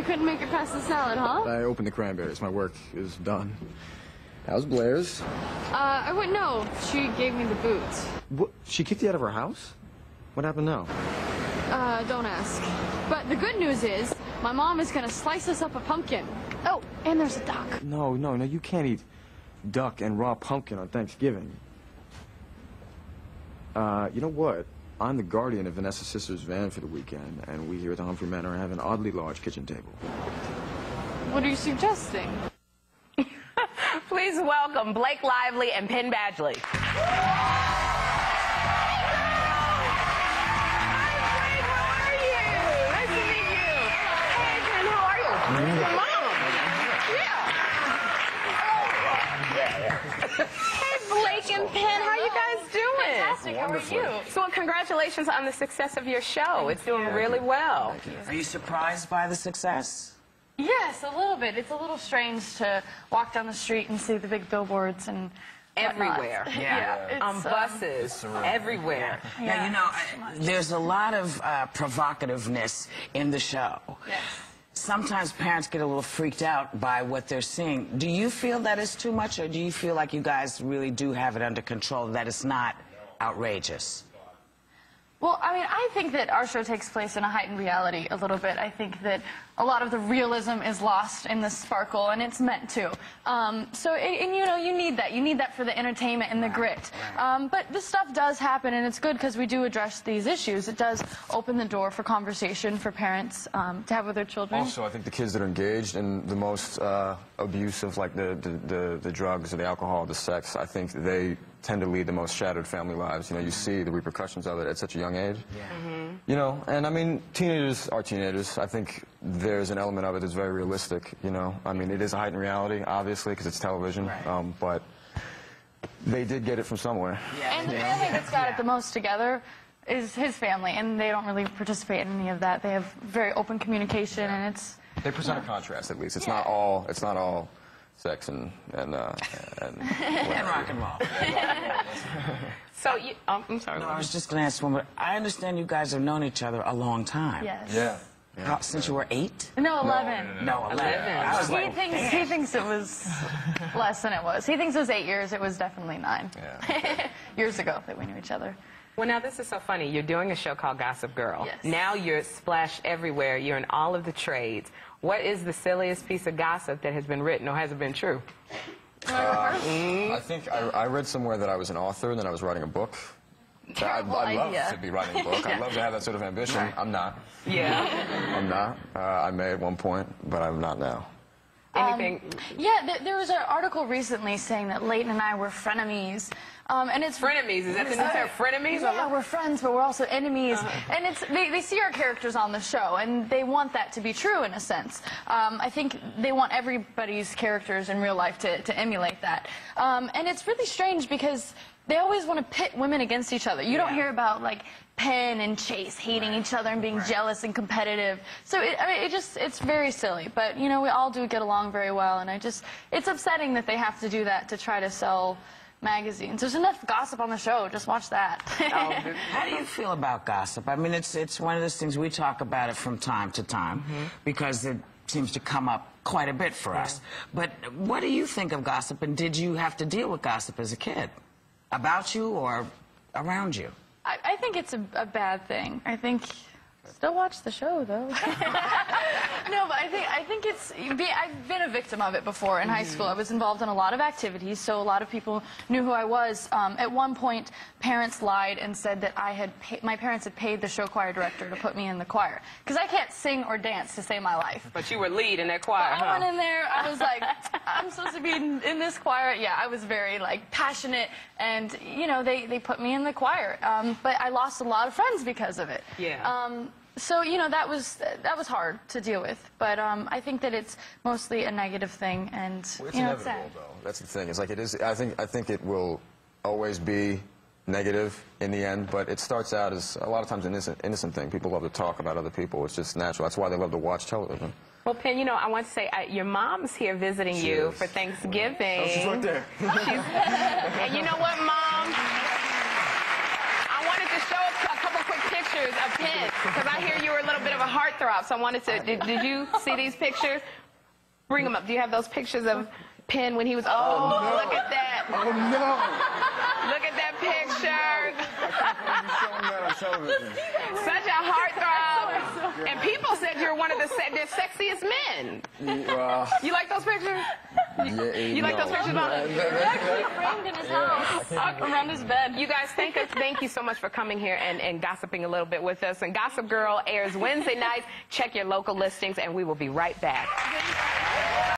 couldn't make it past the salad, huh? I opened the cranberries. My work is done. How's Blair's? I wouldn't know. She gave me the boot. What? She kicked you out of her house? What happened now? Don't ask. But the good news is, my mom is gonna slice us up a pumpkin. Oh, and there's a duck. No, you can't eat duck and raw pumpkin on Thanksgiving. You know what? I'm the guardian of Vanessa's sister's van for the weekend, and we here at the Humphrey Manor have an oddly large kitchen table. What are you suggesting? Please welcome Blake Lively and Penn Badgley. And Penn, how you guys doing? Fantastic. How are you? So, congratulations on the success of your show. It's doing really well. Are you surprised by the success? Yes, a little bit. It's a little strange to walk down the street and see the big billboards and everywhere. Yeah. On buses, everywhere. Yeah, you know, there's a lot of provocativeness in the show. Yes. Sometimes parents get a little freaked out by what they're seeing. Do you feel that is too much, or do you feel like you guys really do have it under control, that it's not outrageous? Well, I mean, I think that our show takes place in a heightened reality a little bit. I think that a lot of the realism is lost in the sparkle, and it's meant to. You know, you need that. You need that for the entertainment and the grit. But this stuff does happen, and it's good because we do address these issues. It does open the door for conversation for parents to have with their children. Also, I think the kids that are engaged in the most abuse of, like, the drugs or the alcohol or the sex, I think they tend to lead the most shattered family lives. You know, you see the repercussions of it at such a young age. Yeah. You know, and I mean, teenagers are teenagers. I think there's an element of it that's very realistic, you know. I mean, it is a heightened reality, obviously, because it's television, right. But they did get it from somewhere. Yeah. And the family that's got it the most together is his family, and they don't really participate in any of that. They have very open communication, and it's... They present a contrast, at least. It's not all sex and rock and roll. So, I'm sorry. No, I was just going to ask one, but I understand you guys have known each other a long time. Yes. Yeah. Since you were 8? No, 11. No, 11. He thinks it was less than it was. He thinks it was 8 years. It was definitely 9. Yeah. Years ago that we knew each other. Well, now, this is so funny. You're doing a show called Gossip Girl. Yes. Now you're splashed everywhere. You're in all of the trades. What is the silliest piece of gossip that has been written, or has it been true? I think I read somewhere that I was an author and that I was writing a book. I'd love to be writing a book. I'd love to have that sort of ambition. I'm not. Yeah. I'm not. I may at one point, but I'm not now. Anything? There was an article recently saying that Leighton and I were frenemies. And it's frenemies. Is that the new term? Frenemies? Yeah, we're friends, but we're also enemies. And it's they see our characters on the show, and they want that to be true in a sense. I think they want everybody's characters in real life to emulate that. And it's really strange because they always want to pit women against each other. You don't hear about, like, Penn and Chase hating each other and being jealous and competitive. So it's very silly. But, you know, we all do get along very well, and it's upsetting that they have to do that to try to sell magazines. There's enough gossip on the show. Just watch that. How do you feel about gossip? I mean, it's one of those things, we talk about it from time to time because it seems to come up quite a bit for us. But what do you think of gossip, and did you have to deal with gossip as a kid? About you or around you? I think it's a bad thing. I think... Still watch the show, though. No, but I think it's... I've been a victim of it before in high school. I was involved in a lot of activities, so a lot of people knew who I was. At one point, parents lied and said that my parents had paid the show choir director to put me in the choir. Because I can't sing or dance to save my life. But you were lead in that choir, I went in there, I was like, I'm supposed to be in this choir. Yeah, I was very, like, passionate, and, you know, they put me in the choir. But I lost a lot of friends because of it. Yeah. So, you know, that was hard to deal with. But I think that it's mostly a negative thing, and, well, it's you know, inevitable, it's sad. though. That's the thing. It's like it is. I think it will always be negative in the end, but it starts out as a lot of times an innocent thing. People love to talk about other people. It's just natural. That's why they love to watch television. Well, Penn, you know, I want to say your mom's here visiting you for Thanksgiving. Oh, she's right there. And you know what, Mom? I wanted to show a couple quick pictures pictures of Penn, because I hear you were a little bit of a heartthrob, so I wanted to, did you see these pictures? Bring them up. Do you have those pictures of Penn when he was, oh, no. Look at that. Oh, no. Look at that picture. Such a heartthrob. And people said you're one of the sexiest men. You like those pictures? You like those pictures, Mom? They're actually framed in his house, around his bed. You guys, thank you so much for coming here and gossiping a little bit with us. And Gossip Girl airs Wednesday nights. Check your local listings, and we will be right back.